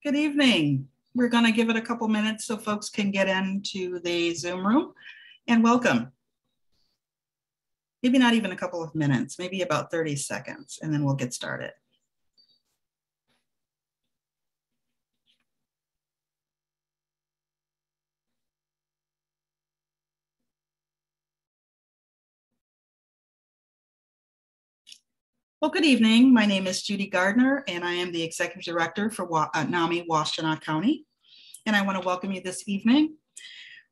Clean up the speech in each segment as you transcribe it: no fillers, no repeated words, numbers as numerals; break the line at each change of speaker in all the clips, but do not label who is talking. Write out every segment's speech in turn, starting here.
Good evening. We're going to give it a couple minutes so folks can get into the Zoom room, and welcome. Maybe not even a couple of minutes, maybe about 30 seconds, and then we'll get started. Well, good evening. My name is Judy Gardner, and I am the Executive Director for NAMI Washtenaw County, and I want to welcome you this evening.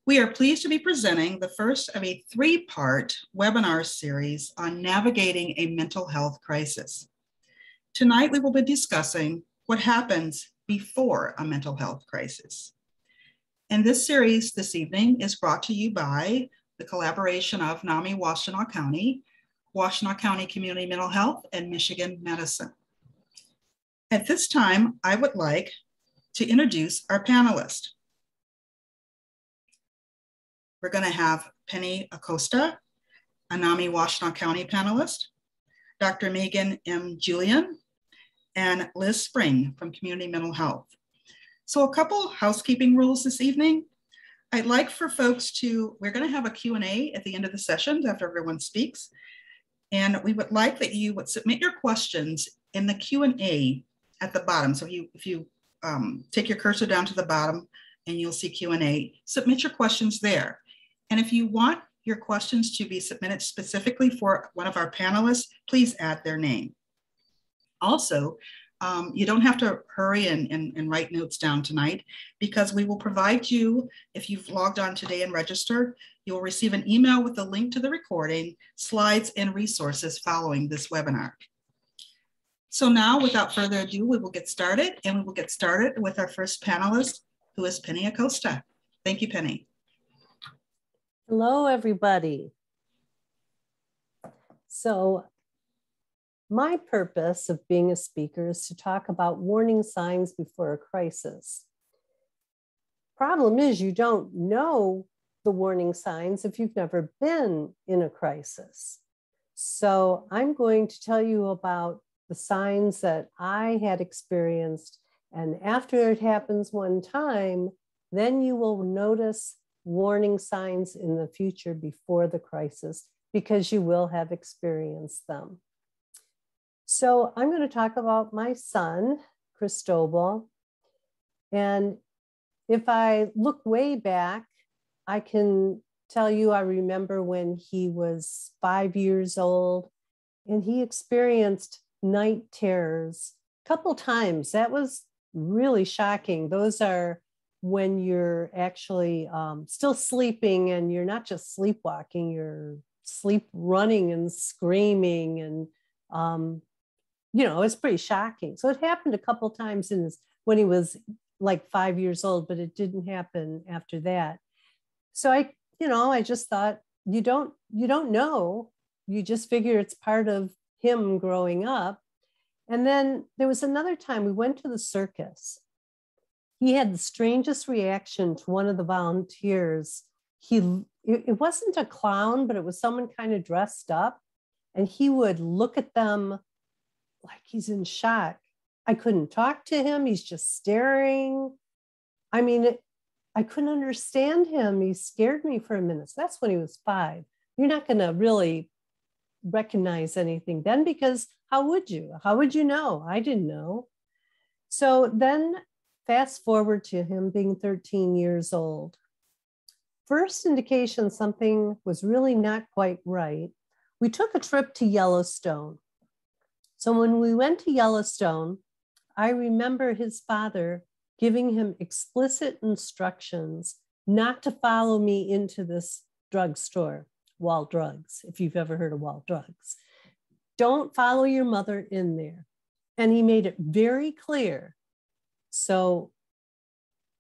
We are pleased to be presenting the first of a three-part webinar series on navigating a mental health crisis. Tonight, we will be discussing what happens before a mental health crisis. And this series this evening is brought to you by the collaboration of NAMI Washtenaw County, Washtenaw County Community Mental Health, and Michigan Medicine. At this time, I would like to introduce our panelists. We're going to have Penny Acosta, a NAMI Washtenaw County panelist, Dr. Megan M. Julian, and Liz Spring from Community Mental Health. So a couple housekeeping rules this evening. I'd like for folks to, we're going to have a Q&A at the end of the session after everyone speaks. And we would like that you would submit your questions in the Q&A at the bottom. So if you take your cursor down to the bottom and you'll see Q&A, submit your questions there. And if you want your questions to be submitted specifically for one of our panelists, please add their name. Also, you don't have to hurry and write notes down tonight, because we will provide you, if you've logged on today and registered, you will receive an email with a link to the recording, slides, and resources following this webinar. So now, without further ado, we will get started, and we will get started with our first panelist, who is Penny Acosta. Thank you, Penny.
Hello, everybody. So my purpose of being a speaker is to talk about warning signs before a crisis. Problem is, you don't know the warning signs if you've never been in a crisis. So I'm going to tell you about the signs that I had experienced, and after it happens one time, then you will notice warning signs in the future before the crisis, because you will have experienced them. So I'm going to talk about my son, Cristobal. And if I look way back, I can tell you I remember when he was 5 years old and he experienced night terrors a couple times. That was really shocking. Those are when you're actually still sleeping and you're not just sleepwalking, you're sleep running and screaming, and you know, it's pretty shocking. So it happened a couple times when he was like 5 years old, but it didn't happen after that. So I just thought, you don't know, you just figure it's part of him growing up. And then there was another time we went to the circus. He had the strangest reaction to one of the volunteers. It wasn't a clown, but it was someone kind of dressed up, and he would look at them like he's in shock. I couldn't talk to him. He's just staring. I mean, I couldn't understand him. He scared me for a minute. So that's when he was 5. You're not going to really recognize anything then, because how would you? How would you know? I didn't know. So then fast forward to him being 13 years old. First indication something was really not quite right. We took a trip to Yellowstone. So when we went to Yellowstone, I remember his father giving him explicit instructions not to follow me into this drugstore, Wall Drugs, if you've ever heard of Wall Drugs. Don't follow your mother in there. And he made it very clear. So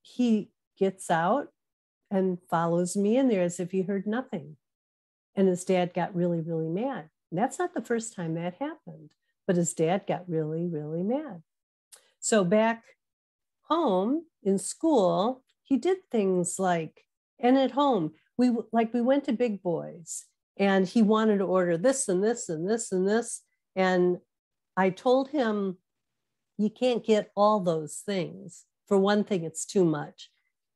he gets out and follows me in there as if he heard nothing. And his dad got really, really mad. And that's not the first time that happened, but his dad got really, really mad. So back home in school, he did things like, and at home, we went to Big Boys, and he wanted to order this and this and this and this. And I told him, you can't get all those things for one thing, it's too much.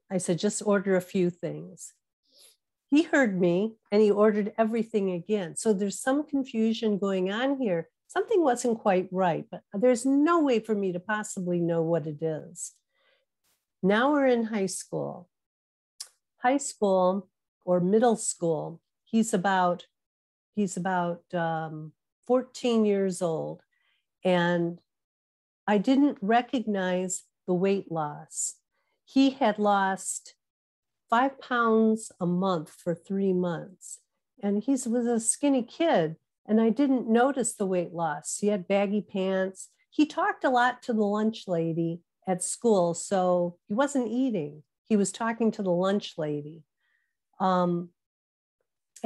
I said, just order a few things. He heard me and he ordered everything again. So there's some confusion going on here. Something wasn't quite right, but there's no way for me to possibly know what it is. Now we're in high school. High school or middle school, he's about 14 years old. And I didn't recognize the weight loss. He had lost 5 pounds a month for 3 months. And he was a skinny kid. And I didn't notice the weight loss. He had baggy pants. He talked a lot to the lunch lady at school. So he wasn't eating. He was talking to the lunch lady. I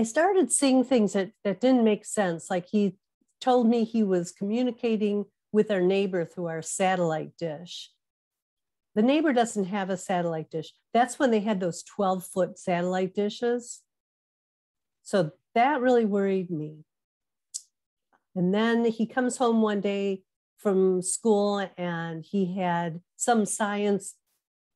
started seeing things that didn't make sense. Like he told me he was communicating with our neighbor through our satellite dish. The neighbor doesn't have a satellite dish. That's when they had those 12-foot satellite dishes. So that really worried me. And then he comes home one day from school and he had some science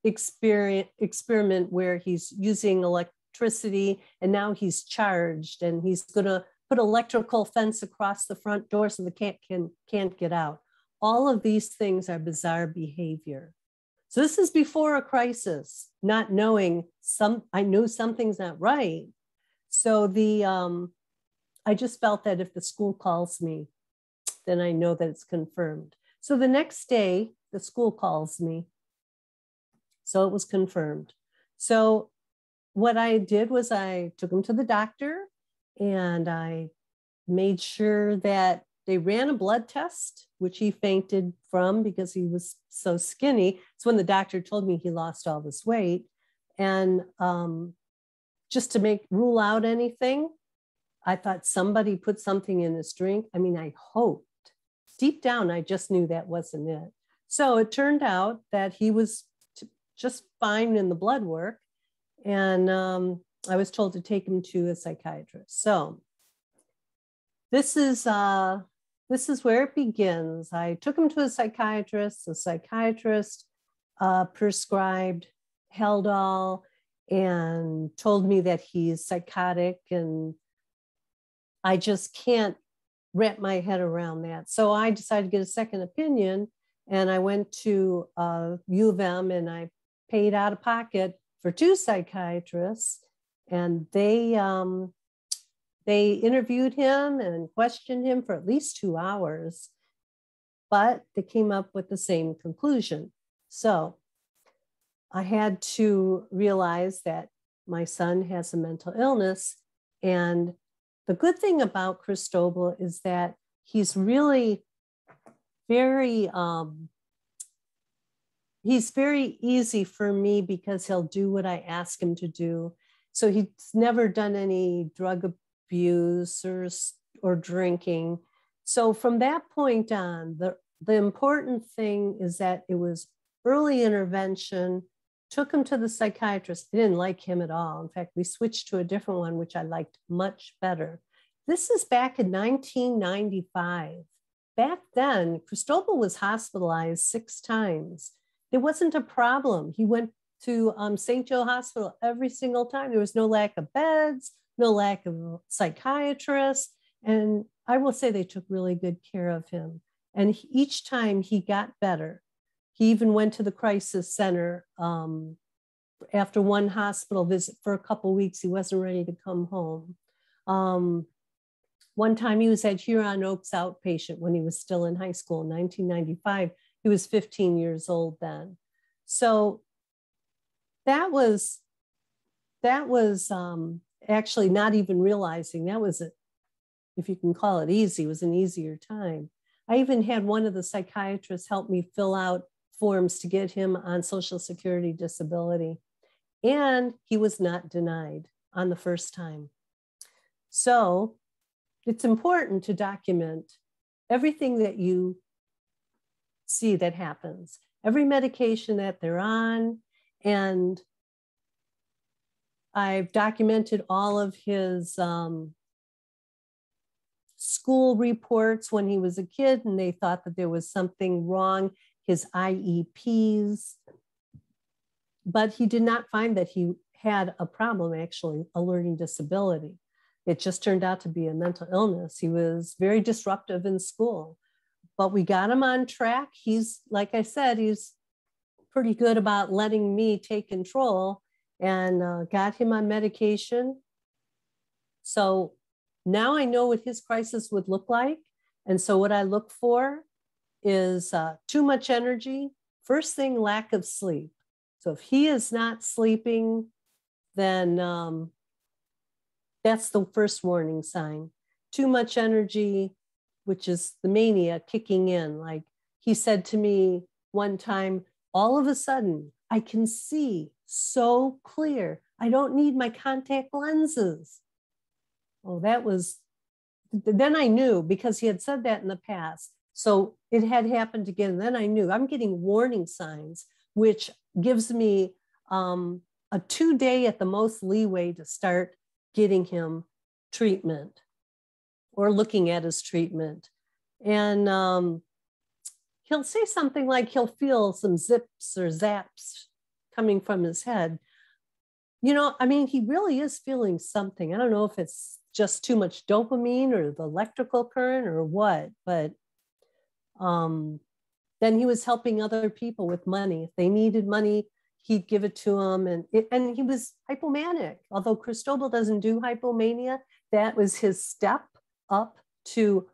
experiment where he's using electricity and now he's charged and he's going to put electrical fence across the front door so the cat can't get out. All of these things are bizarre behavior. So this is before a crisis, not knowing I knew something's not right. So I just felt that if the school calls me, then I know that it's confirmed. So the next day, the school calls me. So it was confirmed. So what I did was I took him to the doctor and I made sure that they ran a blood test, which he fainted from because he was so skinny. It's when the doctor told me he lost all this weight. And just to rule out anything, I thought somebody put something in his drink. I mean, I hoped. Deep down, I just knew that wasn't it. So it turned out that he was just fine in the blood work. And I was told to take him to a psychiatrist. So this is where it begins. I took him to a psychiatrist. The psychiatrist prescribed Haldol and told me that he's psychotic, and I just can't wrap my head around that. So I decided to get a second opinion, and I went to U of M and I paid out of pocket for 2 psychiatrists, and they interviewed him and questioned him for at least 2 hours, but they came up with the same conclusion. So I had to realize that my son has a mental illness. And the good thing about Cristobal is that he's really very easy for me because he'll do what I ask him to do. So he's never done any drug abuse or drinking. So from that point on, the important thing is that it was early intervention. Took him to the psychiatrist. I didn't like him at all. In fact, we switched to a different one, which I liked much better. This is back in 1995. Back then, Cristobal was hospitalized 6 times. It wasn't a problem. He went to St. Joe Hospital every single time. There was no lack of beds, no lack of psychiatrists. And I will say they took really good care of him. And each time he got better. He even went to the crisis center after one hospital visit for a couple of weeks. He wasn't ready to come home. One time he was at Huron Oaks outpatient when he was still in high school in 1995. He was 15 years old then. So that was actually not even realizing that was, if you can call it easy, it was an easier time. I even had one of the psychiatrists help me fill out forms to get him on Social Security disability. And he was not denied on the first time. So it's important to document everything that you see that happens, every medication that they're on. And I've documented all of his school reports when he was a kid and they thought that there was something wrong. His IEPs, but he did not find that he had a problem, actually, a learning disability. It just turned out to be a mental illness. He was very disruptive in school, but we got him on track. He's, like I said, he's pretty good about letting me take control, and got him on medication. So now I know what his crisis would look like. And so what I look for is too much energy. First thing, lack of sleep. So if he is not sleeping, then that's the first warning sign. Too much energy, which is the mania kicking in. Like he said to me one time, all of a sudden, I can see so clear. I don't need my contact lenses. Oh, then I knew, because he had said that in the past. So it had happened again. Then I knew I'm getting warning signs, which gives me a 2-day at the most leeway to start getting him treatment or looking at his treatment. And he'll say something like he'll feel some zips or zaps coming from his head. I mean, he really is feeling something. I don't know if it's just too much dopamine or the electrical current or what, but then he was helping other people with money. If they needed money, he'd give it to them. And he was hypomanic. Although Cristobal doesn't do hypomania, that was his step up to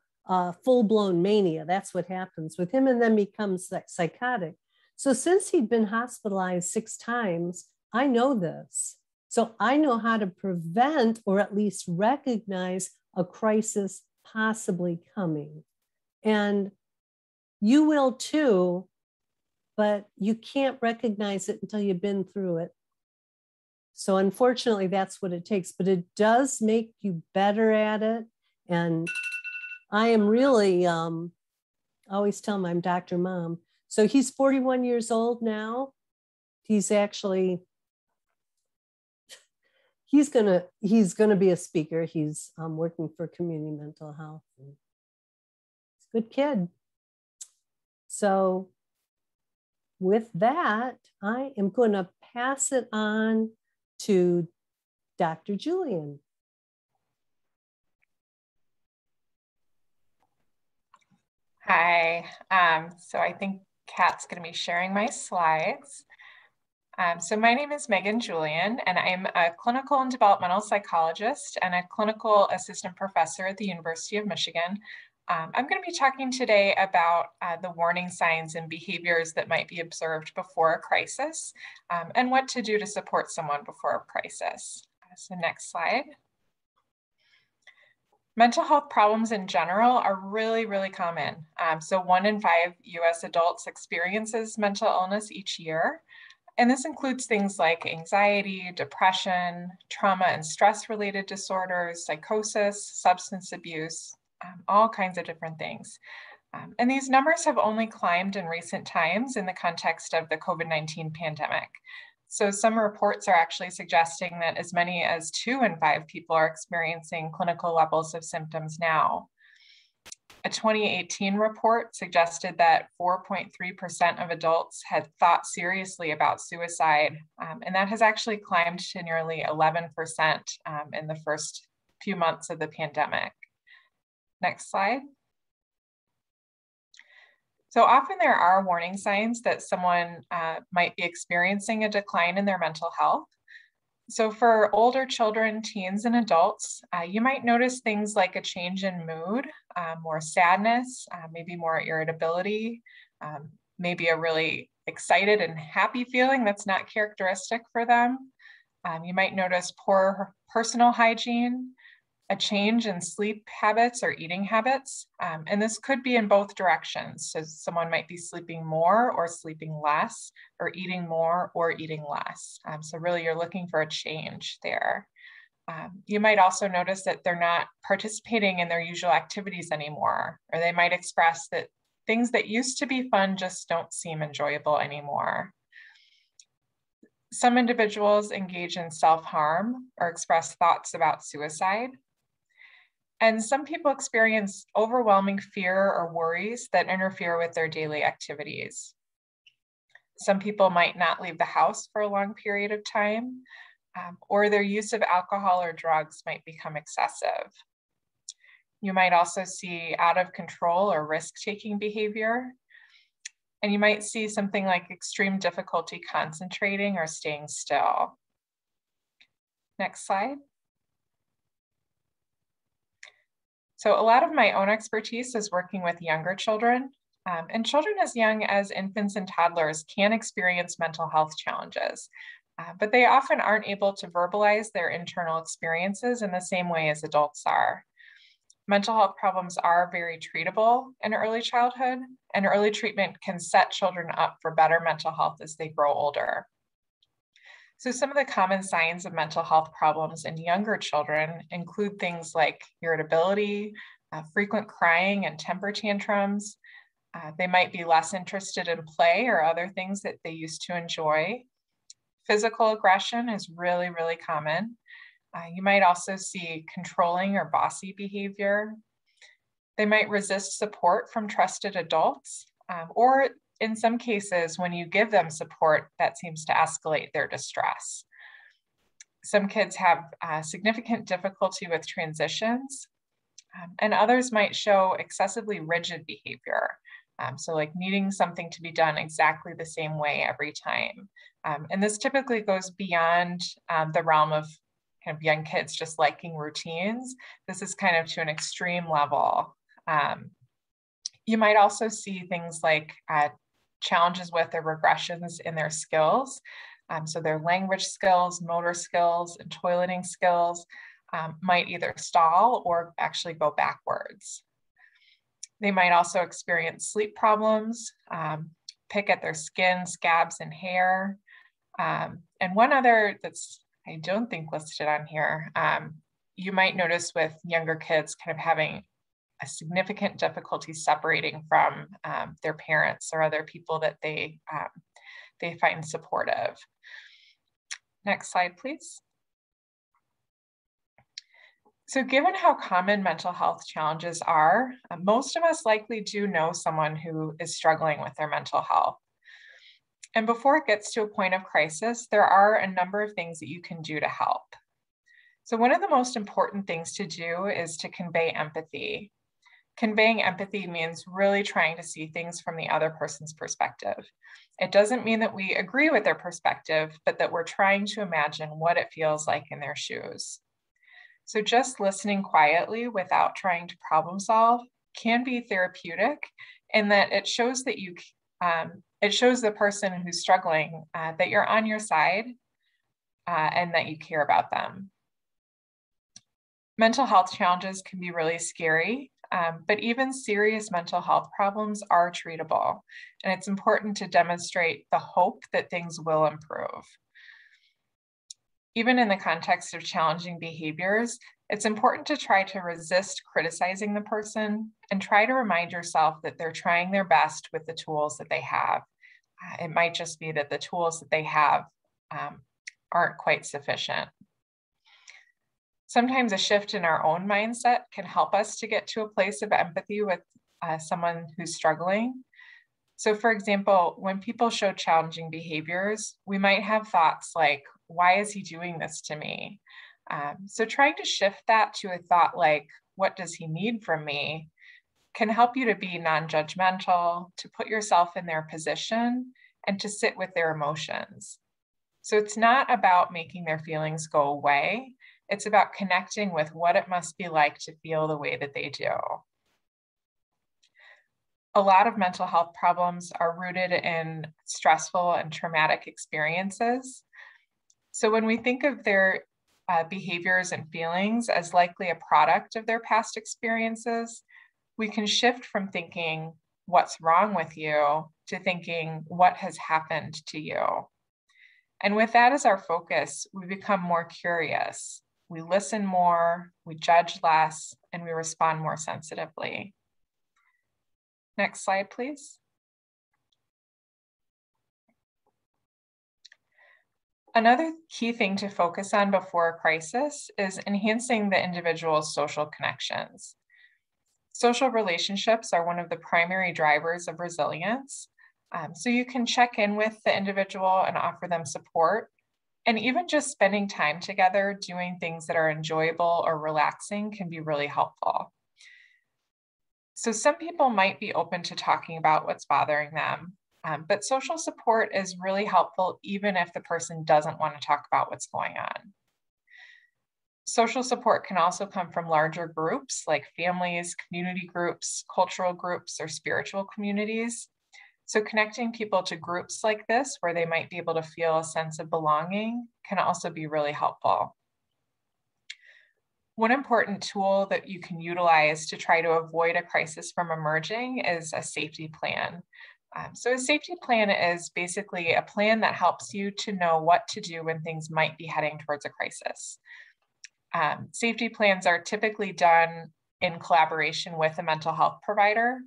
full-blown mania. That's what happens with him, and then becomes psychotic. So since he'd been hospitalized 6 times, I know this. So I know how to prevent, or at least recognize, a crisis possibly coming. And you will too, but you can't recognize it until you've been through it. So unfortunately, that's what it takes, but it does make you better at it. And I am really, I always tell him I'm Dr. Mom. So he's 41 years old now. He's actually, he's gonna be a speaker. He's working for community mental health. He's a good kid. So with that, I am going to pass it on to Dr. Julian.
Hi, so I think Kat's going to be sharing my slides. So my name is Megan Julian, and I'm a clinical and developmental psychologist and a clinical assistant professor at the University of Michigan. I'm going to be talking today about the warning signs and behaviors that might be observed before a crisis, and what to do to support someone before a crisis. So next slide. Mental health problems in general are really, really common. So 1 in 5 US adults experiences mental illness each year. And this includes things like anxiety, depression, trauma and stress-related disorders, psychosis, substance abuse, all kinds of different things. And these numbers have only climbed in recent times in the context of the COVID-19 pandemic. So some reports are actually suggesting that as many as 2 in 5 people are experiencing clinical levels of symptoms now. A 2018 report suggested that 4.3% of adults had thought seriously about suicide, and that has actually climbed to nearly 11% in the first few months of the pandemic. Next slide. So often there are warning signs that someone might be experiencing a decline in their mental health. So for older children, teens, and adults, you might notice things like a change in mood, more sadness, maybe more irritability, maybe a really excited and happy feeling that's not characteristic for them. You might notice poor personal hygiene, a change in sleep habits or eating habits. And this could be in both directions. So someone might be sleeping more or sleeping less, or eating more or eating less. So really you're looking for a change there. You might also notice that they're not participating in their usual activities anymore, or they might express that things that used to be fun just don't seem enjoyable anymore. Some individuals engage in self-harm or express thoughts about suicide. And some people experience overwhelming fear or worries that interfere with their daily activities. Some people might not leave the house for a long period of time, or their use of alcohol or drugs might become excessive. You might also see out of control or risk-taking behavior. And you might see something like extreme difficulty concentrating or staying still. Next slide. So a lot of my own expertise is working with younger children, and children as young as infants and toddlers can experience mental health challenges, but they often aren't able to verbalize their internal experiences in the same way as adults are. Mental health problems are very treatable in early childhood, and early treatment can set children up for better mental health as they grow older. So some of the common signs of mental health problems in younger children include things like irritability, frequent crying and temper tantrums. They might be less interested in play or other things that they used to enjoy. Physical aggression is really, really common. You might also see controlling or bossy behavior. They might resist support from trusted adults, or in some cases, when you give them support, that seems to escalate their distress. Some kids have significant difficulty with transitions, and others might show excessively rigid behavior. So like needing something to be done exactly the same way every time. And this typically goes beyond the realm of kind of young kids just liking routines. This is kind of to an extreme level. You might also see things like challenges with or regressions in their skills. So their language skills, motor skills, and toileting skills might either stall or actually go backwards. They might also experience sleep problems, pick at their skin, scabs, and hair. And one other that's I don't think listed on here, you might notice with younger kids kind of having a significant difficulty separating from their parents or other people that they find supportive. Next slide, please. So given how common mental health challenges are, most of us likely do know someone who is struggling with their mental health. And before it gets to a point of crisis, there are a number of things that you can do to help. So one of the most important things to do is to convey empathy. Conveying empathy means really trying to see things from the other person's perspective. It doesn't mean that we agree with their perspective, but that we're trying to imagine what it feels like in their shoes. So just listening quietly without trying to problem solve can be therapeutic in that it shows that it shows the person who's struggling that you're on your side and that you care about them. Mental health challenges can be really scary, but even serious mental health problems are treatable. And it's important to demonstrate the hope that things will improve. Even in the context of challenging behaviors, it's important to try to resist criticizing the person and try to remind yourself that they're trying their best with the tools that they have. It might just be that the tools that they have aren't quite sufficient. Sometimes a shift in our own mindset can help us to get to a place of empathy with someone who's struggling. So for example, when people show challenging behaviors, we might have thoughts like, why is he doing this to me? So trying to shift that to a thought like, what does he need from me? Can help you to be non-judgmental, to put yourself in their position, and to sit with their emotions. So it's not about making their feelings go away. It's about connecting with what it must be like to feel the way that they do. A lot of mental health problems are rooted in stressful and traumatic experiences. So when we think of their behaviors and feelings as likely a product of their past experiences, we can shift from thinking, what's wrong with you, to thinking, what has happened to you? And with that as our focus, we become more curious. We listen more, we judge less, and we respond more sensitively. Next slide, please. Another key thing to focus on before a crisis is enhancing the individual's social connections. Social relationships are one of the primary drivers of resilience. So you can check in with the individual and offer them support. And even just spending time together doing things that are enjoyable or relaxing can be really helpful. So some people might be open to talking about what's bothering them, but social support is really helpful even if the person doesn't want to talk about what's going on. Social support can also come from larger groups like families, community groups, cultural groups, or spiritual communities. So connecting people to groups like this, where they might be able to feel a sense of belonging, can also be really helpful. One important tool that you can utilize to try to avoid a crisis from emerging is a safety plan. So a safety plan is basically a plan that helps you to know what to do when things might be heading towards a crisis. Safety plans are typically done in collaboration with a mental health provider,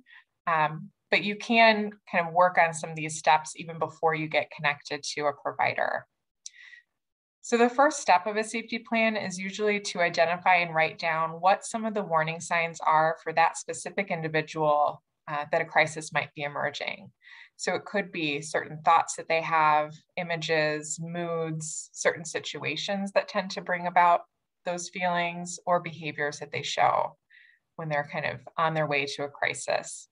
but you can kind of work on some of these steps even before you get connected to a provider. So the first step of a safety plan is usually to identify and write down what some of the warning signs are for that specific individual that a crisis might be emerging. So it could be certain thoughts that they have, images, moods, certain situations that tend to bring about those feelings, or behaviors that they show when they're kind of on their way to a crisis.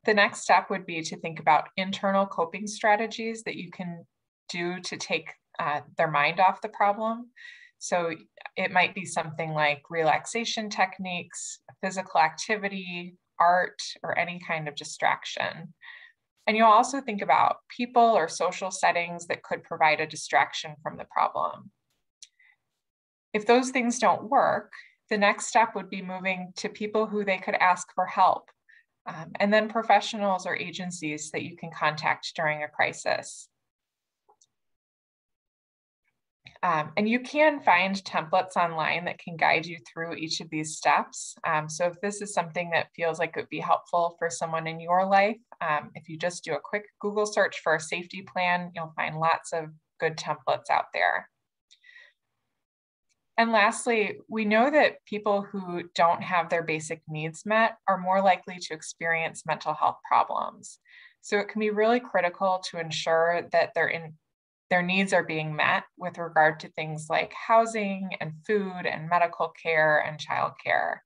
The next step would be to think about internal coping strategies that you can do to take their mind off the problem. So it might be something like relaxation techniques, physical activity, art, or any kind of distraction. And you'll also think about people or social settings that could provide a distraction from the problem. If those things don't work, the next step would be moving to people who they could ask for help, and then professionals or agencies that you can contact during a crisis. And you can find templates online that can guide you through each of these steps. So if this is something that feels like it would be helpful for someone in your life, if you just do a quick Google search for a safety plan, you'll find lots of good templates out there. And lastly, we know that people who don't have their basic needs met are more likely to experience mental health problems. So it can be really critical to ensure that their needs are being met with regard to things like housing and food and medical care and childcare.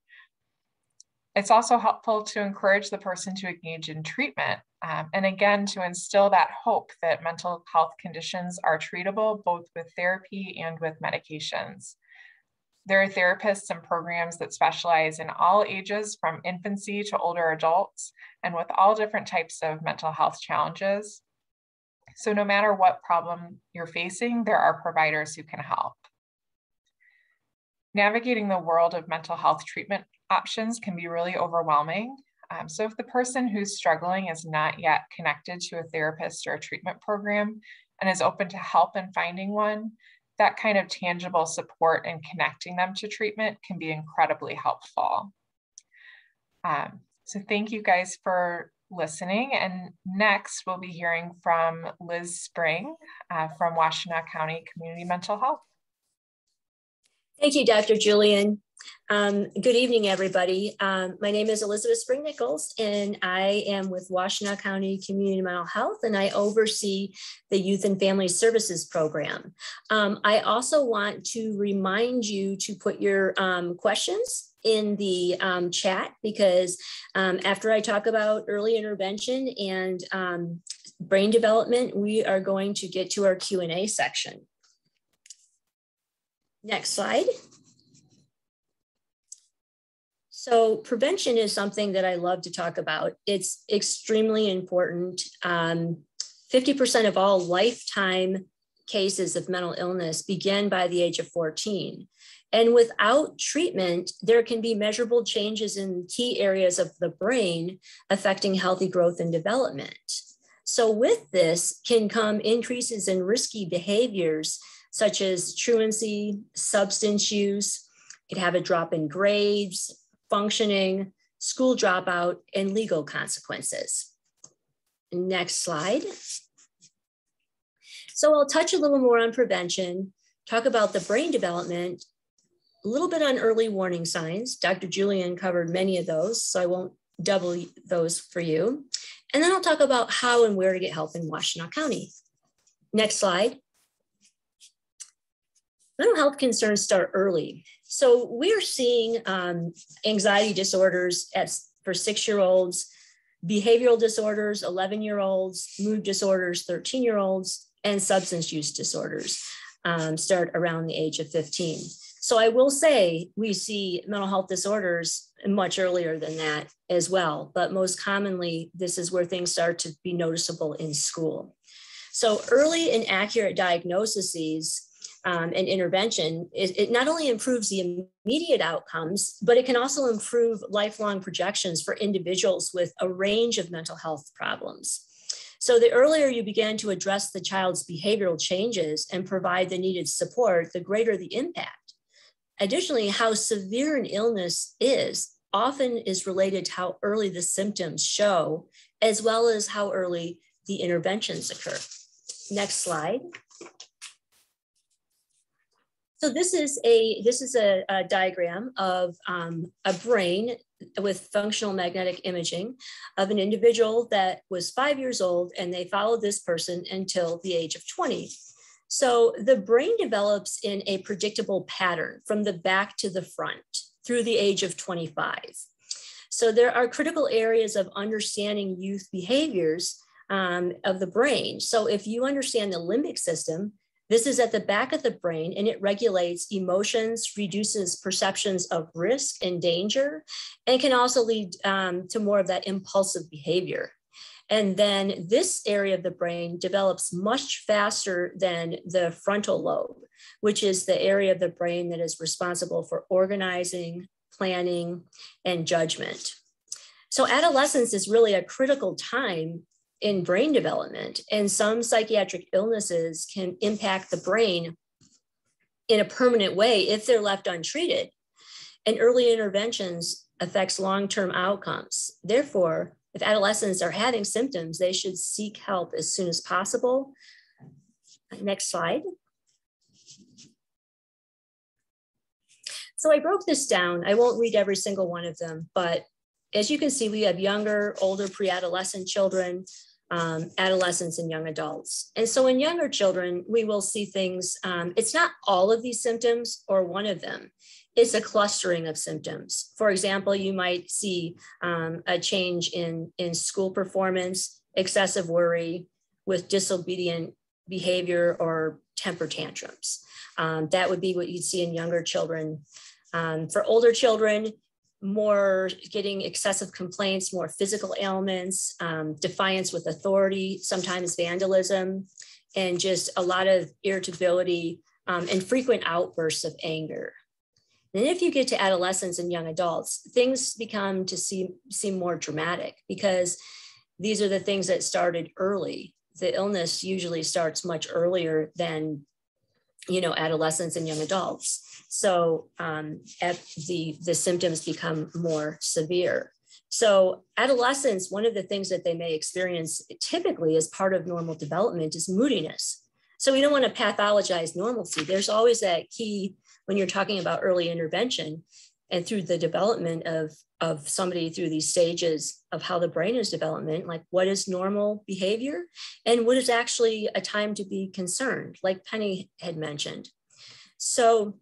It's also helpful to encourage the person to engage in treatment, and again, to instill that hope that mental health conditions are treatable both with therapy and with medications. There are therapists and programs that specialize in all ages from infancy to older adults and with all different types of mental health challenges. So no matter what problem you're facing, there are providers who can help. Navigating the world of mental health treatment options can be really overwhelming. So if the person who's struggling is not yet connected to a therapist or a treatment program and is open to help in finding one, that kind of tangible support and connecting them to treatment can be incredibly helpful. So thank you guys for listening. And next we'll be hearing from Liz Spring from Washtenaw County Community Mental Health.
Thank you, Dr. Julian. Good evening, everybody. My name is Elizabeth Spring Nichols, and I am with Washtenaw County Community Mental Health, and I oversee the Youth and Family Services Program. I also want to remind you to put your questions in the chat, because after I talk about early intervention and brain development, we are going to get to our Q&A section. Next slide. So prevention is something that I love to talk about. It's extremely important. 50% of all lifetime cases of mental illness begin by the age of 14. And without treatment, there can be measurable changes in key areas of the brain affecting healthy growth and development. So with this can come increases in risky behaviors such as truancy, substance use. It could have a drop in grades, functioning, school dropout, and legal consequences. Next slide. So I'll touch a little more on prevention, talk about the brain development, a little bit on early warning signs. Dr. Julian covered many of those, so I won't double those for you. And then I'll talk about how and where to get help in Washtenaw County. Next slide. Mental health concerns start early. So we're seeing anxiety disorders for 6-year-olds, behavioral disorders, 11-year-olds, mood disorders, 13-year-olds, and substance use disorders start around the age of 15. So I will say we see mental health disorders much earlier than that as well, but most commonly, this is where things start to be noticeable in school. So early and accurate diagnoses and intervention, it not only improves the immediate outcomes, but it can also improve lifelong projections for individuals with a range of mental health problems. So the earlier you begin to address the child's behavioral changes and provide the needed support, the greater the impact. Additionally, how severe an illness is often is related to how early the symptoms show, as well as how early the interventions occur. Next slide. So this is a diagram of a brain with functional magnetic imaging of an individual that was 5 years old, and they followed this person until the age of 20. So the brain develops in a predictable pattern from the back to the front through the age of 25. So there are critical areas of understanding youth behaviors of the brain. So if you understand the limbic system, this is at the back of the brain, and it regulates emotions, reduces perceptions of risk and danger, and can also lead to more of that impulsive behavior. And then this area of the brain develops much faster than the frontal lobe, which is the area of the brain that is responsible for organizing, planning, and judgment. So adolescence is really a critical time in brain development, and some psychiatric illnesses can impact the brain in a permanent way if they're left untreated. And early interventions affects long-term outcomes. Therefore, if adolescents are having symptoms, they should seek help as soon as possible. Next slide. So I broke this down. I won't read every single one of them, but as you can see, we have younger, older pre-adolescent children, adolescents, and young adults. And so in younger children, we will see things, it's not all of these symptoms or one of them. It's a clustering of symptoms. For example, you might see a change in school performance, excessive worry with disobedient behavior or temper tantrums. That would be what you'd see in younger children. For older children, more getting excessive complaints, more physical ailments, defiance with authority, sometimes vandalism, and just a lot of irritability and frequent outbursts of anger. And if you get to adolescents and young adults, things become to seem more dramatic because these are the things that started early. The illness usually starts much earlier than, adolescents and young adults. So the symptoms become more severe. So adolescents, one of the things that they may experience typically as part of normal development is moodiness. So we don't want to pathologize normalcy. There's always that key when you're talking about early intervention and through the development of somebody through these stages of how the brain is development, like what is normal behavior and what is actually a time to be concerned, like Penny had mentioned. So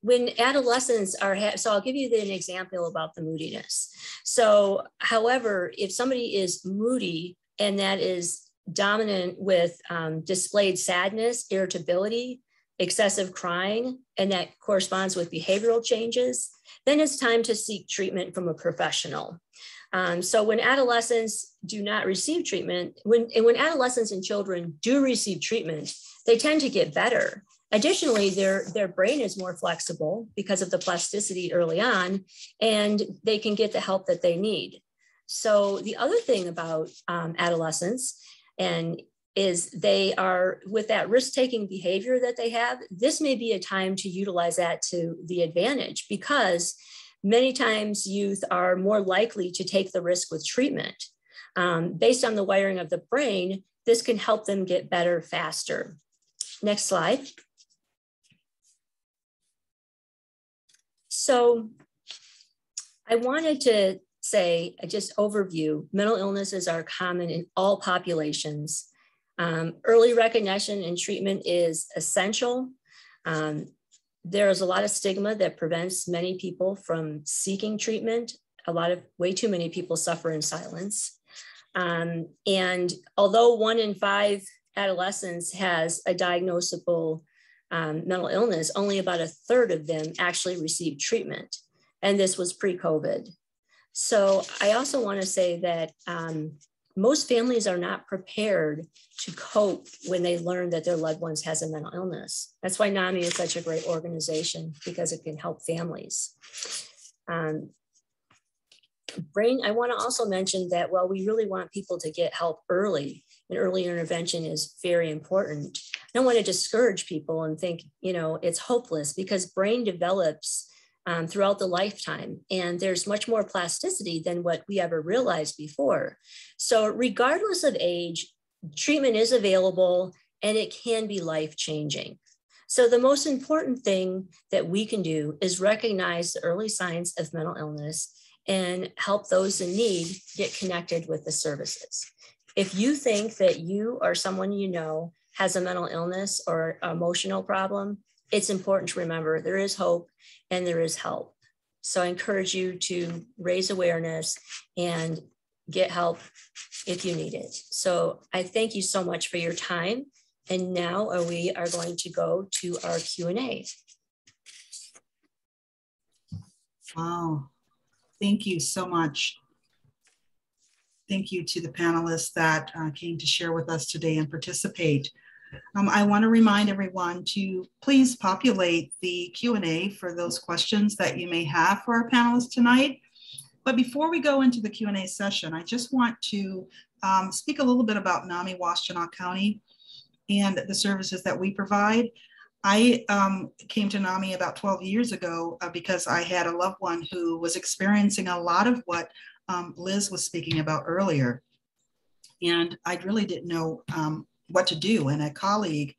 when adolescents so I'll give you an example about the moodiness. So, however, if somebody is moody and that is dominant with displayed sadness, irritability, excessive crying, and that corresponds with behavioral changes, then it's time to seek treatment from a professional. So when adolescents do not receive treatment, when adolescents and children do receive treatment, they tend to get better. Additionally, their brain is more flexible because of the plasticity early on, and they can get the help that they need. So the other thing about adolescents is they are, with that risk-taking behavior that they have, this may be a time to utilize that to the advantage because many times youth are more likely to take the risk with treatment. Based on the wiring of the brain, this can help them get better faster. Next slide. So I wanted to say, just overview, mental illnesses are common in all populations. Early recognition and treatment is essential. There is a lot of stigma that prevents many people from seeking treatment. Way too many people suffer in silence. And although 1 in 5 adolescents has a diagnosable mental illness, only about 1/3 of them actually receive treatment. And this was pre-COVID. So I also want to say that most families are not prepared to cope when they learn that their loved ones has a mental illness. That's why NAMI is such a great organization, because it can help families. I want to also mention that while we really want people to get help early, and early intervention is very important, I don't want to discourage people and think, it's hopeless, because brain develops throughout the lifetime, and there's much more plasticity than what we ever realized before. So regardless of age, treatment is available and it can be life-changing. So the most important thing that we can do is recognize the early signs of mental illness and help those in need get connected with the services. If you think that you or someone you know has a mental illness or emotional problem, it's important to remember there is hope and there is help. So I encourage you to raise awareness and get help if you need it. So I thank you so much for your time. And now we are going to go to our Q&A.
Wow, thank you so much. Thank you to the panelists that came to share with us today and participate. I want to remind everyone to please populate the Q&A for those questions that you may have for our panelists tonight. But before we go into the Q&A session, I just want to speak a little bit about NAMI Washtenaw County and the services that we provide. I came to NAMI about 12 years ago because I had a loved one who was experiencing a lot of what Liz was speaking about earlier. And I really didn't know what to do. And a colleague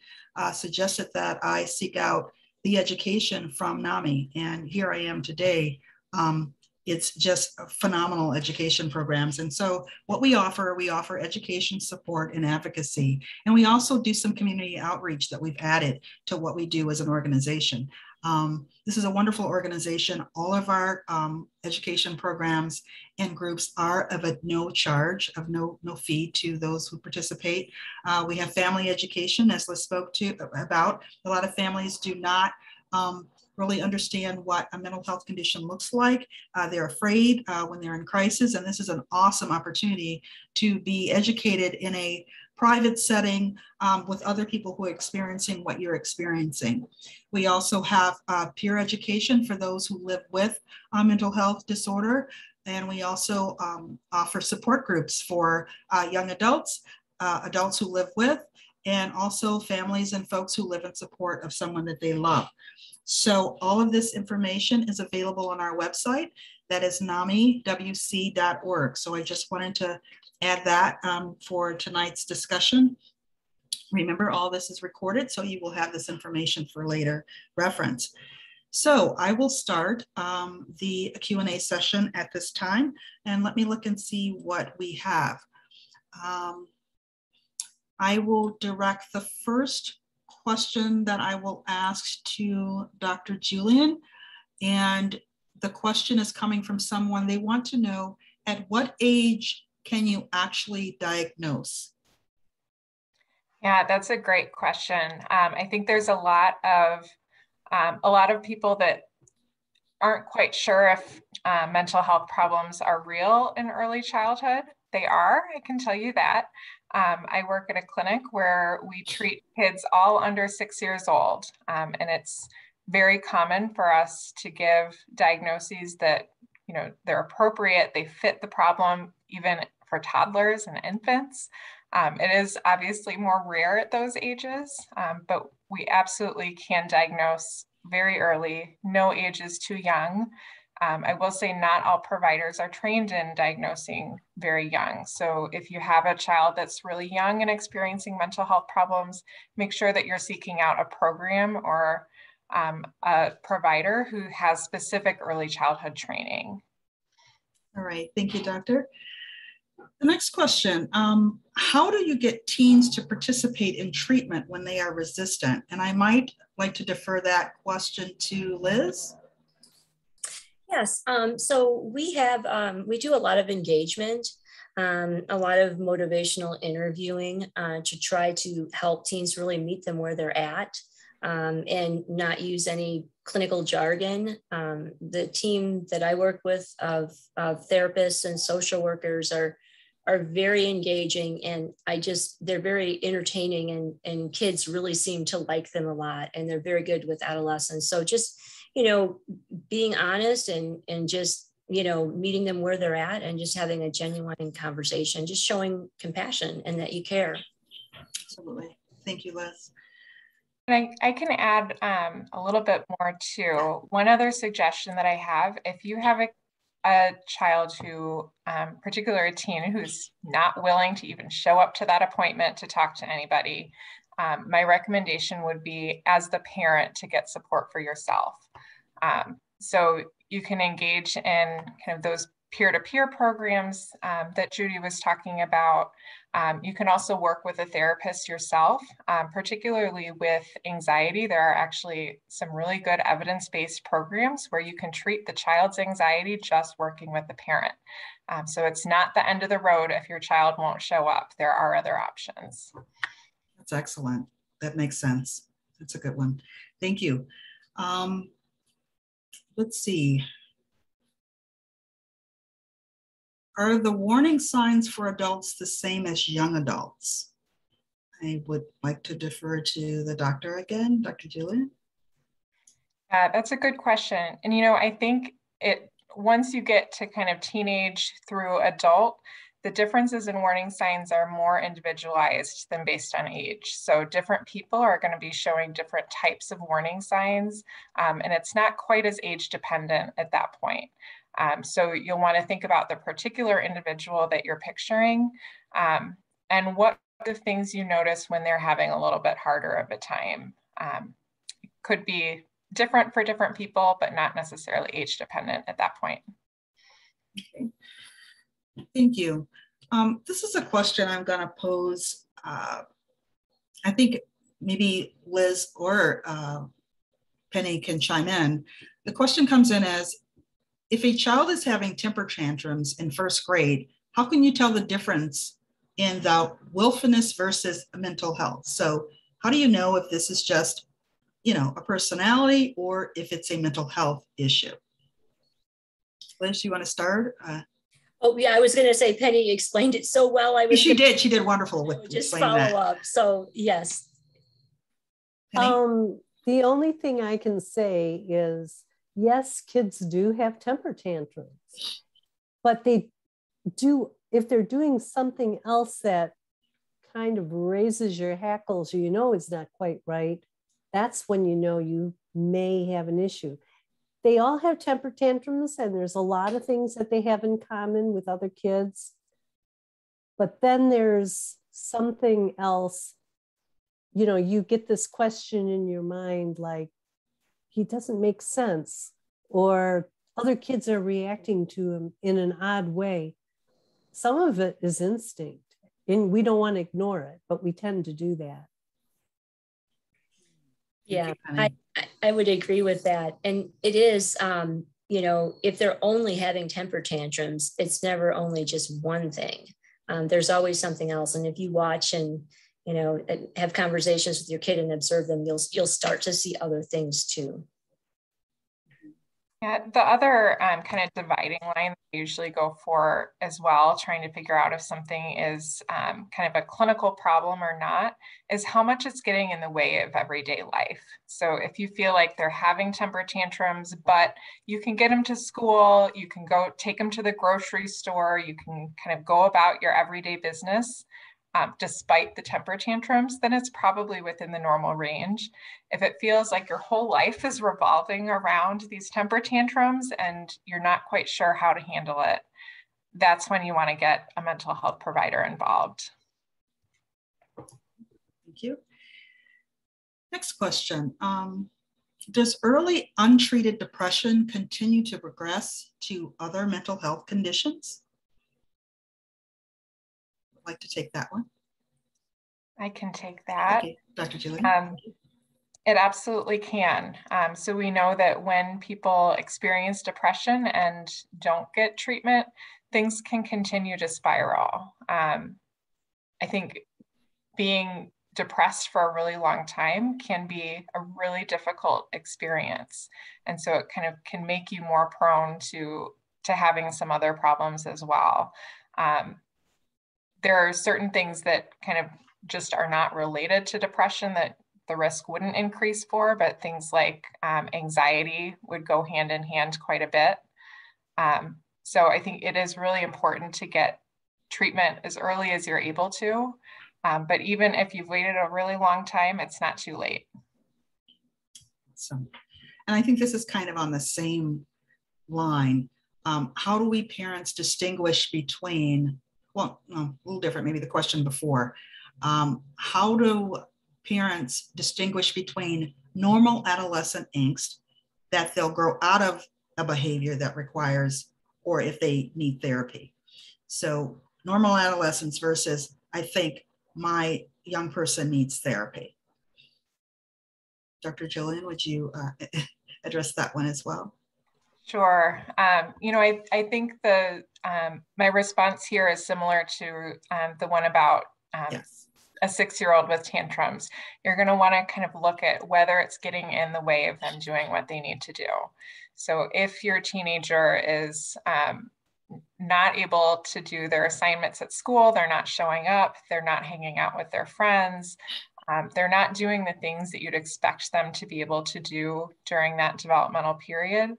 suggested that I seek out the education from NAMI. And here I am today. It's just phenomenal education programs. And so what we offer education, support, and advocacy. And we also do some community outreach that we've added to what we do as an organization. This is a wonderful organization. All of our education programs and groups are of no charge, of no fee to those who participate. We have family education, as Liz spoke about. A lot of families do not really understand what a mental health condition looks like. They're afraid when they're in crisis, and this is an awesome opportunity to be educated in a private setting with other people who are experiencing what you're experiencing. We also have peer education for those who live with mental health disorder. And we also offer support groups for young adults, adults who live with, and also families and folks who live in support of someone that they love. So all of this information is available on our website. That is namiwc.org. So I just wanted to add that for tonight's discussion. Remember, all this is recorded, so you will have this information for later reference. So I will start the Q&A session at this time, and let me look and see what we have. I will direct the first question that I will ask to Dr. Julian, and the question is coming from someone. They want to know, at what age can you actually diagnose?
Yeah, that's a great question. I think there's a lot of people that aren't quite sure if mental health problems are real in early childhood. They are, I can tell you that. I work at a clinic where we treat kids all under 6 years old. And it's very common for us to give diagnoses that, they're appropriate, they fit the problem, even for toddlers and infants. It is obviously more rare at those ages, but we absolutely can diagnose very early. No age is too young. I will say not all providers are trained in diagnosing very young. So if you have a child that's really young and experiencing mental health problems, make sure that you're seeking out a program or a provider who has specific early childhood training.
All right, thank you, doctor. The next question, how do you get teens to participate in treatment when they are resistant? And I might like to defer that question to Liz.
Yes, so we do a lot of engagement, a lot of motivational interviewing to try to help teens really meet them where they're at and not use any clinical jargon. The team that I work with of therapists and social workers are very engaging, and they're very entertaining, and kids really seem to like them a lot, and they're very good with adolescents. So just, being honest and just, meeting them where they're at and just having a genuine conversation, just showing compassion and that you care.
Absolutely. Thank you, Liz.
And I can add a little bit more too. One other suggestion that I have, if you have a child who, particularly a teen who's not willing to even show up to that appointment to talk to anybody, my recommendation would be, as the parent, to get support for yourself. So you can engage in kind of those peer-to-peer programs that Judy was talking about. You can also work with a therapist yourself, particularly with anxiety. There are actually some really good evidence-based programs where you can treat the child's anxiety just working with the parent. So it's not the end of the road if your child won't show up. There are other options.
That's excellent. That makes sense. That's a good one. Thank you. Let's see. Are the warning signs for adults the same as young adults? I would like to defer to the doctor again, Dr. Julian.
That's a good question. And, I think once you get to kind of teenage through adult, the differences in warning signs are more individualized than based on age. So different people are going to be showing different types of warning signs, and it's not quite as age dependent at that point. So you'll want to think about the particular individual that you're picturing, and what are the things you notice when they're having a little bit harder of a time. It could be different for different people, but not necessarily age dependent at that point.
Okay. Thank you. This is a question I'm going to pose. I think maybe Liz or Penny can chime in. The question comes in as, if a child is having temper tantrums in first grade, how can you tell the difference in the willfulness versus mental health? So how do you know if this is just, a personality or if it's a mental health issue? Liz, you want to start?
Oh yeah, I was going to say Penny explained it so well.
She did wonderful with
just
explaining
follow
that.
up. So yes.
Penny?
The only thing I can say is, yes, kids do have temper tantrums, but they do, if they're doing something else that kind of raises your hackles, is not quite right, that's when you may have an issue. They all have temper tantrums, and there's a lot of things that they have in common with other kids. But then there's something else, you get this question in your mind, like, he doesn't make sense, or other kids are reacting to him in an odd way. Some of it is instinct, and we don't want to ignore it, but we tend to do that.
Yeah, I would agree with that. And it is, if they're only having temper tantrums, it's never only just one thing. There's always something else. And if you watch and, have conversations with your kid and observe them, you'll start to see other things too.
Yeah, the other kind of dividing line that I usually go for as well, trying to figure out if something is kind of a clinical problem or not, is how much it's getting in the way of everyday life. So if you feel like they're having temper tantrums, but you can get them to school, you can go take them to the grocery store, you can kind of go about your everyday business, despite the temper tantrums, then it's probably within the normal range. If it feels like your whole life is revolving around these temper tantrums and you're not quite sure how to handle it, that's when you want to get a mental health provider involved.
Thank you. Next question. Does early untreated depression continue to progress to other mental health conditions? I'd like to take that one.
I can take that.
Okay, Dr. Julian.
It absolutely can. So we know that when people experience depression and don't get treatment, things can continue to spiral. I think being depressed for a really long time can be a really difficult experience. And so it kind of can make you more prone to having some other problems as well. There are certain things that kind of just are not related to depression that the risk wouldn't increase for, but things like anxiety would go hand in hand quite a bit. So I think it is really important to get treatment as early as you're able to. But even if you've waited a really long time, it's not too late.
So, and I think this is kind of on the same line. How do we parents distinguish between, well, a little different, maybe the question before. How do parents distinguish between normal adolescent angst that they'll grow out of a behavior that requires, or if they need therapy? So normal adolescence versus, I think my young person needs therapy. Dr. Jillian, would you address that one as well?
Sure. You know, I think my response here is similar to the one about
Yes.
A 6-year-old with tantrums. You're going to want to kind of look at whether it's getting in the way of them doing what they need to do. So if your teenager is not able to do their assignments at school, they're not showing up, they're not hanging out with their friends, they're not doing the things that you'd expect them to be able to do during that developmental period,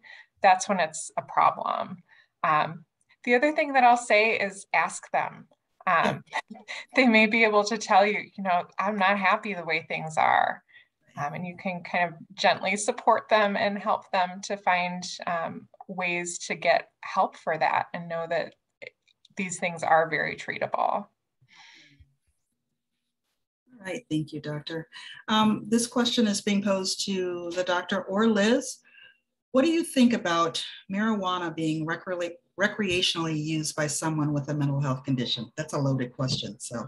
that's when it's a problem. The other thing that I'll say is ask them. They may be able to tell you, you know, I'm not happy the way things are. And you can kind of gently support them and help them to find ways to get help for that and know that these things are very treatable.
All right, thank you, Doctor. This question is being posed to the doctor or Liz. What do you think about marijuana being recreationally used by someone with a mental health condition? That's a loaded question, so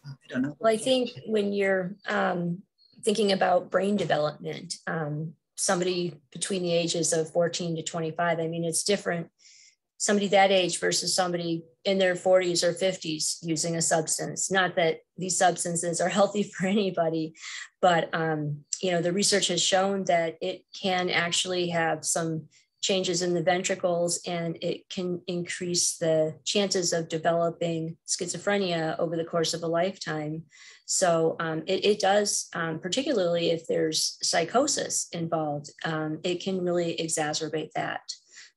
I don't know.
Well, I think when you're thinking about brain development, somebody between the ages of 14 to 25, I mean, it's different. Somebody that age versus somebody in their 40s or 50s using a substance. Not that these substances are healthy for anybody, but you know, the research has shown that it can actually have some changes in the ventricles, and it can increase the chances of developing schizophrenia over the course of a lifetime. So it does, particularly if there's psychosis involved, it can really exacerbate that.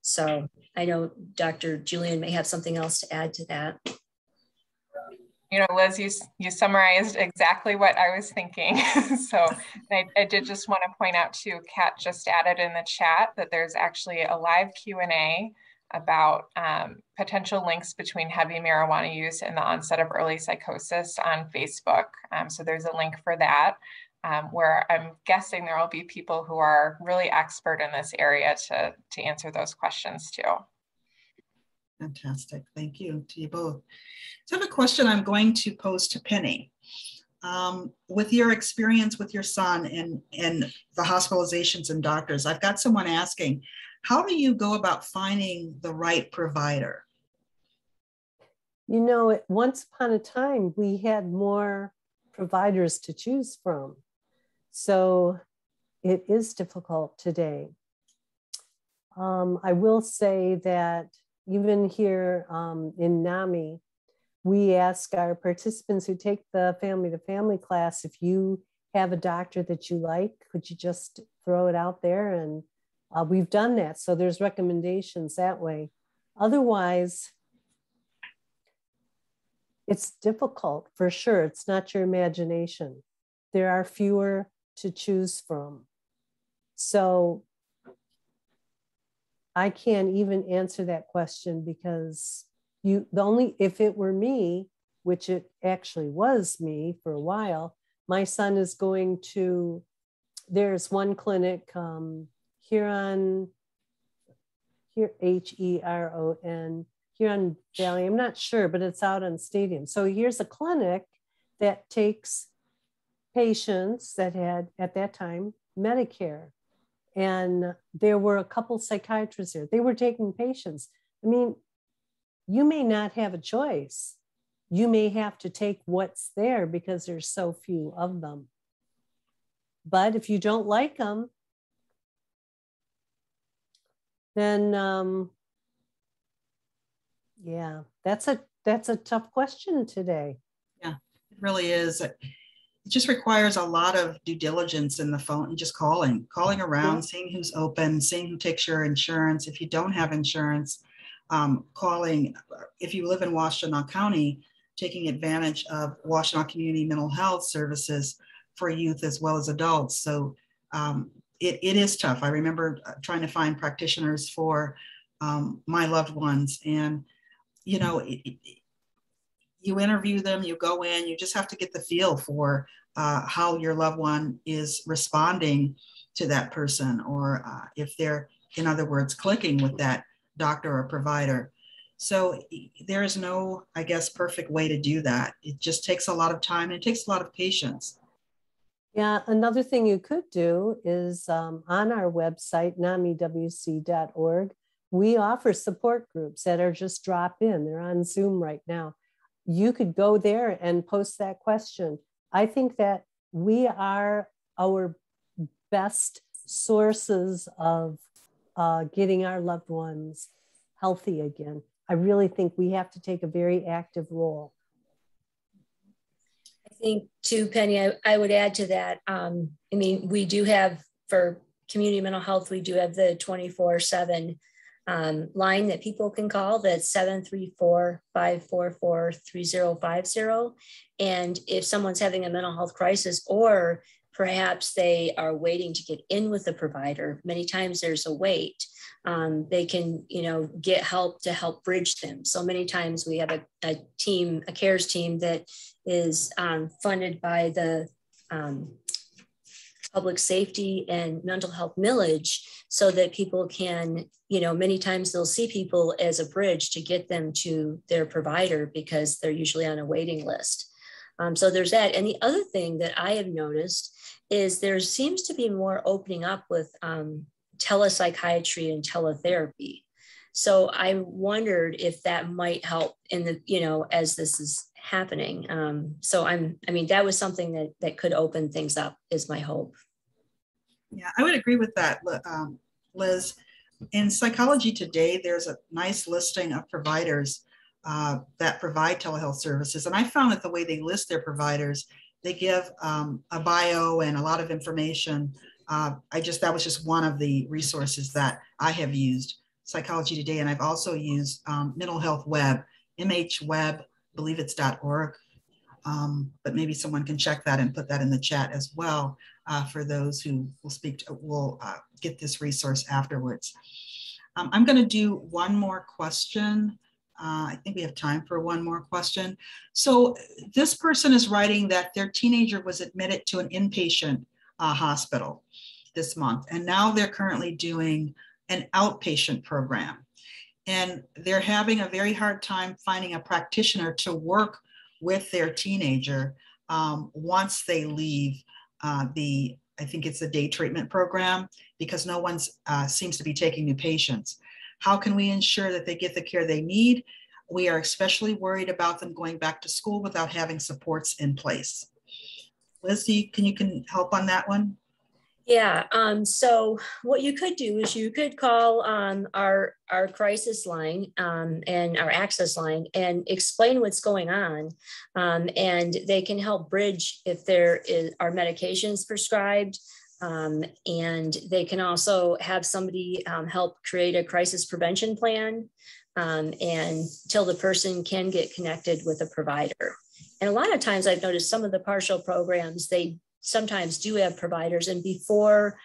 So I know Dr. Julian may have something else to add to that.
You know, Liz, you summarized exactly what I was thinking. So I did just want to point out too, Kat just added in the chat that there's actually a live Q&A about potential links between heavy marijuana use and the onset of early psychosis on Facebook. So there's a link for that, where I'm guessing there will be people who are really expert in this area to answer those questions too.
Fantastic, thank you to you both. So I have a question I'm going to pose to Penny. With your experience with your son and the hospitalizations and doctors, I've got someone asking, how do you go about finding the right provider?
You know, once upon a time, we had more providers to choose from. So it is difficult today. I will say that even here in NAMI, we ask our participants who take the family-to-family class, if you have a doctor that you like, could you just throw it out there? And we've done that. So there's recommendations that way. Otherwise, it's difficult for sure. It's not your imagination. There are fewer to choose from. So I can't even answer that question because if it were me, which it actually was me for a while, my son is going to there's one clinic Heron, Heron Valley, I'm not sure, but it's out on Stadium. So here's a clinic that takes patients that had, at that time, Medicare. And there were a couple psychiatrists there. They were taking patients. I mean, you may not have a choice. You may have to take what's there because there's so few of them. But if you don't like them, then yeah, that's a tough question today.
Yeah, it really is. It just requires a lot of due diligence in the phone and just calling around, yeah. Seeing who's open, seeing who takes your insurance. If you don't have insurance, calling, if you live in Washtenaw County, taking advantage of Washtenaw Community Mental Health Services for youth as well as adults. So it is tough. I remember trying to find practitioners for my loved ones, and you know, you interview them, you go in, you just have to get the feel for how your loved one is responding to that person, or if they're, in other words, clicking with that doctor or provider. So there is no, I guess, perfect way to do that. It just takes a lot of time and it takes a lot of patience.
Yeah, another thing you could do is on our website, namiwc.org, we offer support groups that are just drop in. They're on Zoom right now. You could go there and post that question. I think that we are our best sources of getting our loved ones healthy again. I really think we have to take a very active role.
I think too, Penny, I would add to that. I mean, we do have, for community mental health, we do have the 24/7 line that people can call. That's 734-544-3050. And if someone's having a mental health crisis, or perhaps they are waiting to get in with the provider, many times there's a wait. They can, you know, get help to help bridge them. So many times we have a team, a CARES team that is funded by the public safety and mental health millage, so that people can, you know, many times they'll see people as a bridge to get them to their provider because they're usually on a waiting list. So there's that. And the other thing that I have noticed is there seems to be more opening up with telepsychiatry and teletherapy. So I wondered if that might help in the, you know, as this is happening. So I mean, that was something that could open things up, is my hope.
Yeah, I would agree with that, Liz. In Psychology Today, there's a nice listing of providers that provide telehealth services. And I found that the way they list their providers, they give a bio and a lot of information. That was just one of the resources that I have used, Psychology Today. And I've also used Mental Health Web, MHWeb, I believe it's .org. But maybe someone can check that and put that in the chat as well for those who will get this resource afterwards. I'm going to do one more question. I think we have time for one more question. So this person is writing that their teenager was admitted to an inpatient hospital this month, and now they're currently doing an outpatient program. And they're having a very hard time finding a practitioner to work with their teenager once they leave I think it's the day treatment program, because no one seems to be taking new patients. How can we ensure that they get the care they need? We are especially worried about them going back to school without having supports in place. Liz, can you help on that one?
Yeah, so what you could do is you could call our crisis line and our access line and explain what's going on. And they can help bridge if there are medications prescribed. And they can also have somebody help create a crisis prevention plan and till the person can get connected with a provider. And a lot of times I've noticed some of the partial programs, they sometimes do have providers, and before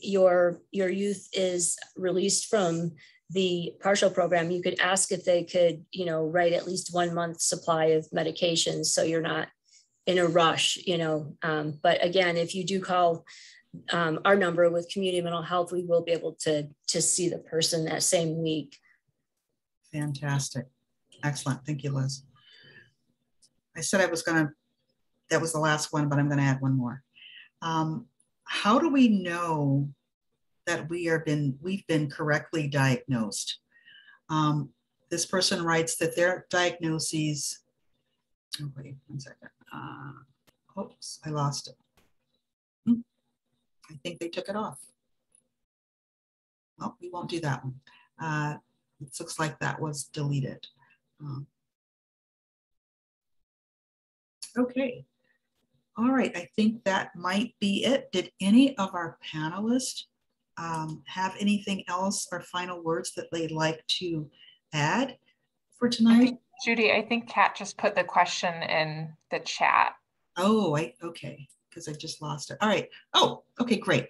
your youth is released from the partial program, you could ask if they could, you know, write at least 1 month's supply of medications, so you're not in a rush, you know. But again, if you do call our number with community mental health, we will be able to see the person that same week.
Fantastic. Excellent. Thank you, Liz. I said I was going to, that was the last one, but I'm going to add one more. How do we know that we've been correctly diagnosed? This person writes that their diagnoses, oh, wait, 1 second. Oops, I lost it. I think they took it off. Oh, we won't do that one. It looks like that was deleted. Okay. All right, I think that might be it. Did any of our panelists have anything else or final words that they'd like to add for tonight?
Judy, I think Kat just put the question in the chat.
Oh, okay, because I just lost it. All right. Oh, okay, great.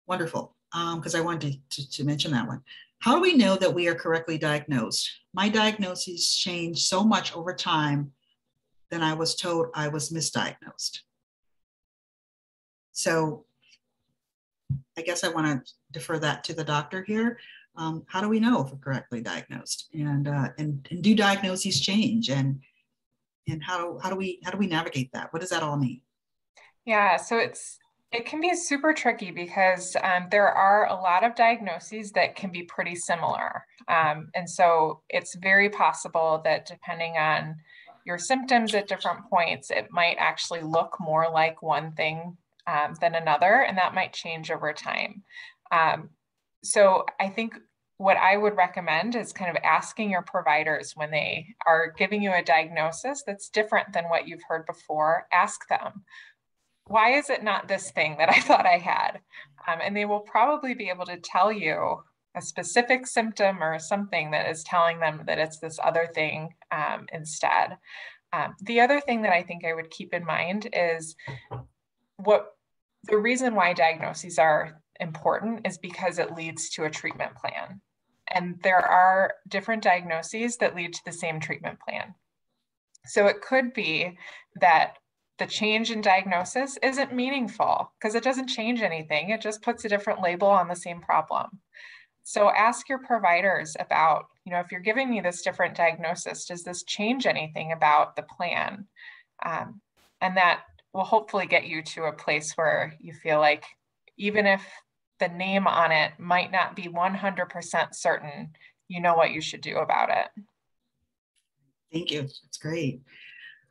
Wonderful. Because I wanted to mention that one. How do we know that we are correctly diagnosed? My diagnoses changed so much over time. Then I was told I was misdiagnosed. So I guess I want to defer that to the doctor here. How do we know if we're correctly diagnosed? And do diagnoses change? And how do we navigate that? What does that all mean?
Yeah, so it can be super tricky because there are a lot of diagnoses that can be pretty similar. And so it's very possible that depending on your symptoms at different points, it might actually look more like one thing than another, and that might change over time. So I think what I would recommend is kind of asking your providers when they are giving you a diagnosis that's different than what you've heard before. Ask them, why is it not this thing that I thought I had? And they will probably be able to tell you a specific symptom or something that is telling them that it's this other thing instead. The other thing that I think I would keep in mind is the reason why diagnoses are important is because it leads to a treatment plan. And there are different diagnoses that lead to the same treatment plan. So it could be that the change in diagnosis isn't meaningful because it doesn't change anything. It just puts a different label on the same problem. So ask your providers about, if you're giving me this different diagnosis, does this change anything about the plan? And that will hopefully get you to a place where you feel like even if the name on it might not be 100% certain, you know what you should do about it.
Thank you. That's great.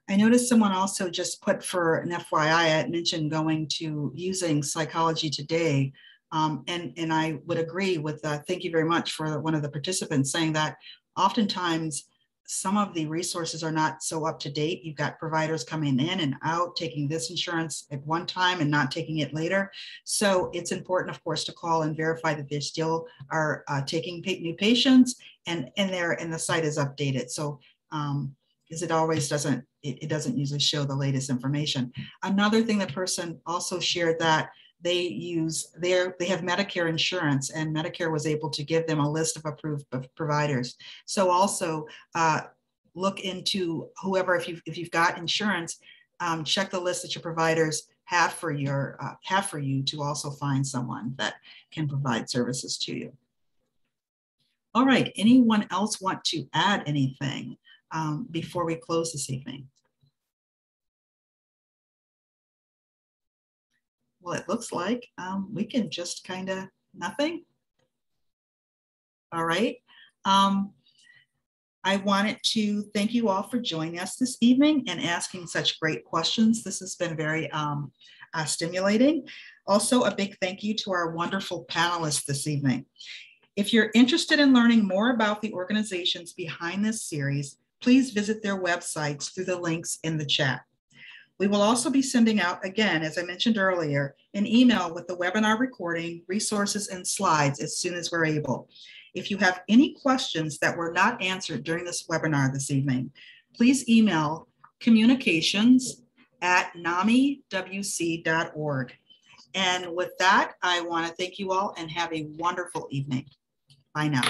I noticed someone also just put for an FYI, I had mentioned going to using Psychology Today. And I would agree with thank you very much for one of the participants saying that oftentimes some of the resources are not so up to date. You've got providers coming in and out, taking this insurance at one time and not taking it later. So it's important, of course, to call and verify that they still are taking new patients and the site is updated. So because it always doesn't, it doesn't usually show the latest information. Another thing, the person also shared that they have Medicare insurance, and Medicare was able to give them a list of approved providers. So also look into whoever, if you've got insurance, check the list that your providers have for you to also find someone that can provide services to you. All right, anyone else want to add anything before we close this evening? Well, it looks like we can just kind of nothing. All right. I wanted to thank you all for joining us this evening and asking such great questions. This has been very stimulating. Also, a big thank you to our wonderful panelists this evening. If you're interested in learning more about the organizations behind this series, please visit their websites through the links in the chat. We will also be sending out, again, as I mentioned earlier, an email with the webinar recording, resources, and slides as soon as we're able. If you have any questions that were not answered during this webinar this evening, please email communications@namiwc.org. And with that, I want to thank you all and have a wonderful evening. Bye now.